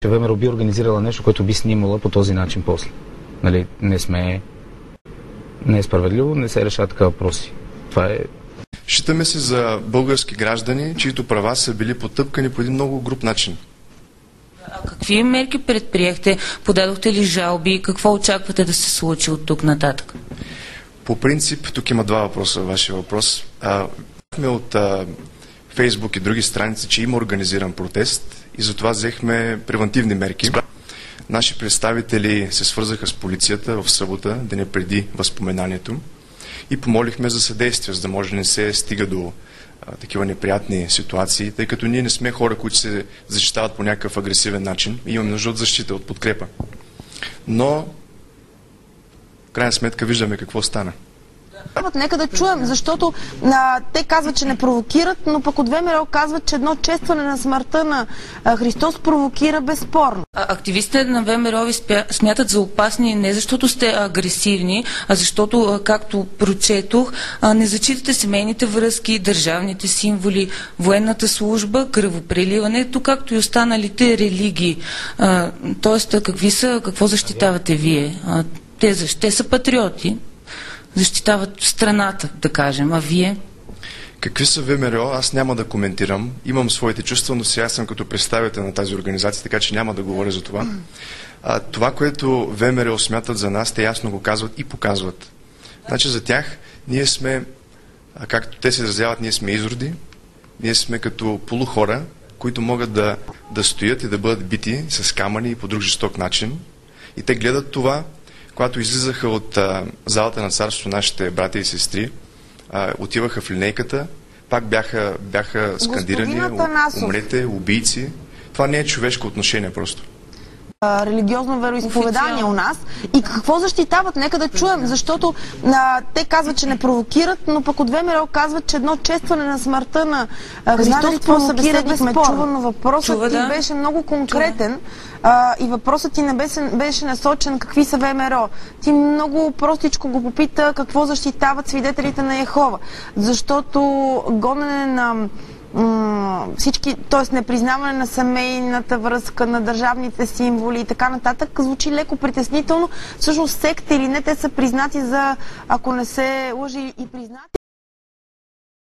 ВМРО би организирала нещо, което би снимала по този начин после. Нали, не е справедливо, не се решават така въпроси. Това е... Считаме се за български граждани, чието права са били потъпкани по един много груб начин. А какви мерки предприехте? Подадохте ли жалби? Какво очаквате да се случи от тук нататък? По принцип, тук има два въпроса във вашия въпрос. От Фейсбук и други страници, че има организиран протест и затова взехме превентивни мерки. Наши представители се свързаха с полицията в събота, деня преди възпоменанието, и помолихме за съдействие, за да може да не се стига до такива неприятни ситуации, тъй като ние не сме хора, които се защитават по някакъв агресивен начин и имаме нужда от защита, от подкрепа. Но в крайна сметка виждаме какво стана. Нека да чуем, защото те казват, че не провокират, но пък от ВМРО казват, че едно честване на смъртта на Христос провокира безспорно. Активистите на ВМРО ви смятат за опасни не защото сте агресивни, а защото, както прочетох, не зачитате семейните връзки, държавните символи, военната служба, кръвопреливането, както и останалите религии. Тоест, какво защитавате вие? Те са патриоти. Защитават страната, да кажем, а вие? Какви са ВМРО, аз няма да коментирам. Имам своите чувства, но сега съм като представител на тази организация, така че няма да говоря за това. Това, което ВМРО смятат за нас, те ясно го казват и показват. Значи за тях ние сме, както те се изразяват, ние сме изроди, ние сме като полухора, които могат да стоят и да бъдат бити с камъни и по друг жесток начин. И те гледат това. Когато излизаха от залата на царството нашите брати и сестри, отиваха в линейката, пак бяха скандирани, умрете, убийци. Това не е човешко отношение просто. Религиозно вероизповедание у нас. И какво защитават? Нека да чуем, защото те казват, че не провокират, но пък от ВМРО казват, че едно честване на смъртта на Христос провокира безспорно. Но въпросът ти беше много конкретен и въпросът ти не беше насочен какви са ВМРО. Ти много простичко го попита какво защитават свидетелите на Йехова. Защото гонене на всички, т.е. непризнаване на семейната връзка, на държавните символи и така нататък, звучи леко притеснително. Всъщност секта или не, те са признати за, ако не се лъжи, и признати.